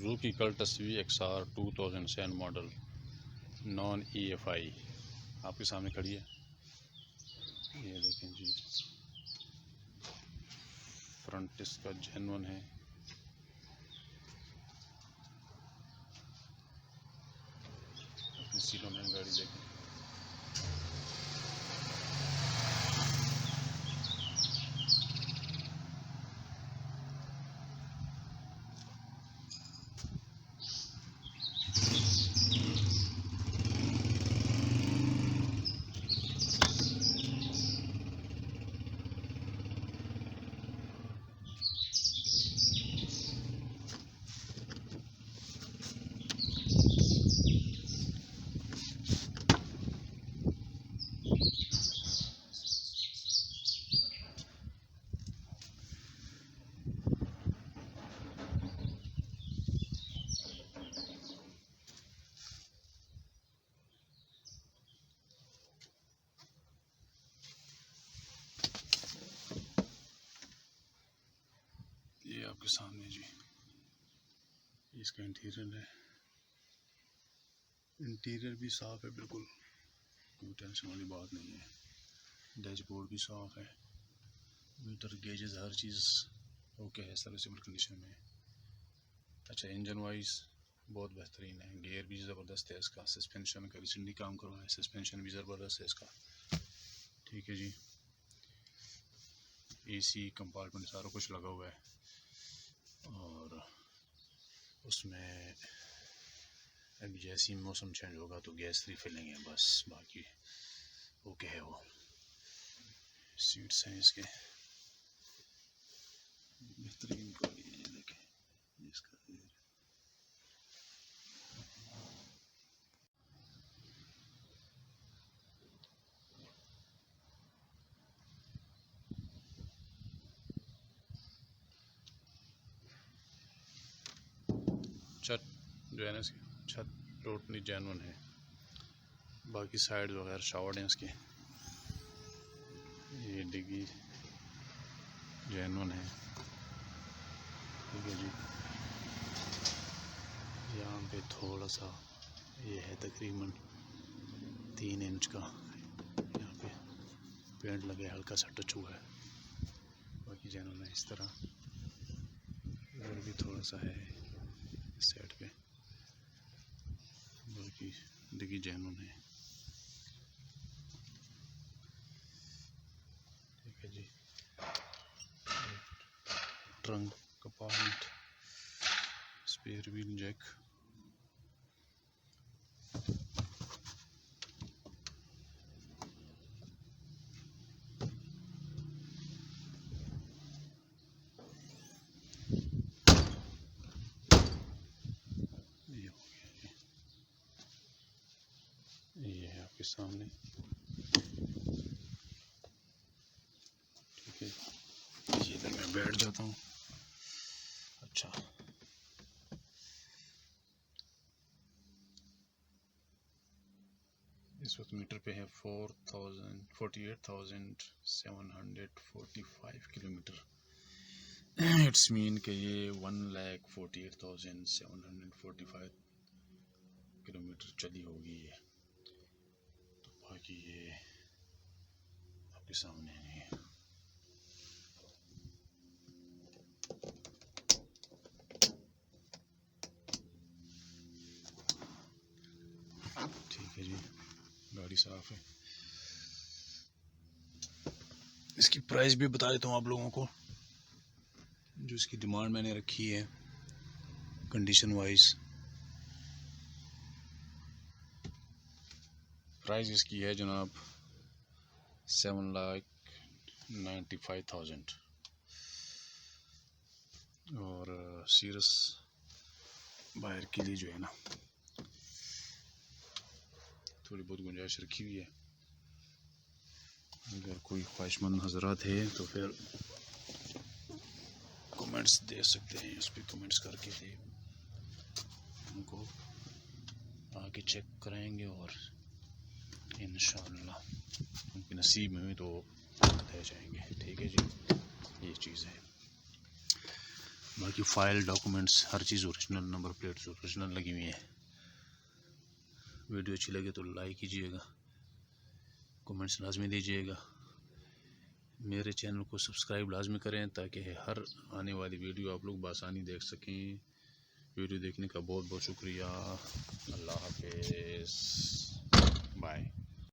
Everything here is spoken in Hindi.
Suzuki Cultus VXR 2007 model non EFI आपके सामने खड़ी है। ये देखें जी, फ्रंट इसका जेन्युइन है। अपनी सीटों में गाड़ी देखें। ये आपके सामने जी इसका इंटीरियर है। इंटीरियर भी साफ़ है, बिल्कुल कोई टेंशन वाली बात नहीं है। डैशबोर्ड भी साफ़ है, मीटर गेजेस हर चीज़ ओके है, सर्विसेबल कंडीशन में। अच्छा, इंजन वाइज बहुत बेहतरीन है। गियर भी ज़बरदस्त है इसका। सस्पेंशन का रिसेंटली काम करवाया है, सस्पेंशन भी ज़बरदस्त है इसका। ठीक है जी, AC कंपार्टमेंट सारा कुछ लगा हुआ है और उसमें अभी जैसे ही मौसम चेंज होगा तो गैस रिफिलिंग है बस, बाकी ओके है। वो सीट्स हैं इसके बेहतरीन क्वालिटी है। देखें इसका छत जो है ना, इसकी छत टोटली जेन्युइन है। बाकी साइड वगैरह शावर्ड हैं इसके। ये डिग्गी जेन्युइन है। ठीक है जी, यहाँ पे थोड़ा सा ये है तकरीबन 3 इंच का, यहाँ पे पेंट लगे, हल्का सा टच हुआ है, बाकी जेन्युइन है। इस तरह इधर भी थोड़ा सा है साइड पे, बाकी डिग्गी जेन्युइन है। ठीक है जी, trunk compartment, spare wheel jack, ये है आपके सामने। ठीक है, ये इधर मैं बैठ जाता हूँ। अच्छा, इस वक्त मीटर पे है 48,745 किलोमीटर। इट्स मीन कि ये 1,48,745 किलोमीटर चली होगी ये। तो बाकी ये आपके सामने है। ठीक है जी, गाड़ी साफ है। इसकी प्राइस भी बता देता हूँ आप लोगों को, जो इसकी डिमांड मैंने रखी है कंडीशन वाइज। प्राइस इसकी है जनाब 7,95,000 और सीरियस बाहर के लिए जो है ना थोड़ी बहुत गुंजाइश रखी हुई है। अगर कोई ख्वाहिशमंद हजरात है तो फिर कमेंट्स दे सकते हैं, उस पर कमेंट्स करके दे उनको आके चेक कराएंगे और इंशाअल्लाह उनके नसीब में तो दे जाएंगे। ठीक है जी, ये चीज़ है। बाकी फ़ाइल डॉक्यूमेंट्स हर चीज़ ओरिजिनल, नंबर प्लेट्स ओरिजिनल लगी हुई है। वीडियो अच्छी लगे तो लाइक कीजिएगा, कमेंट्स लाजमी दीजिएगा, मेरे चैनल को सब्सक्राइब लाजमी करें ताकि हर आने वाली वीडियो आप लोग बआसानी देख सकें। वीडियो देखने का बहुत बहुत शुक्रिया। अल्लाह हाफिज़, बाय।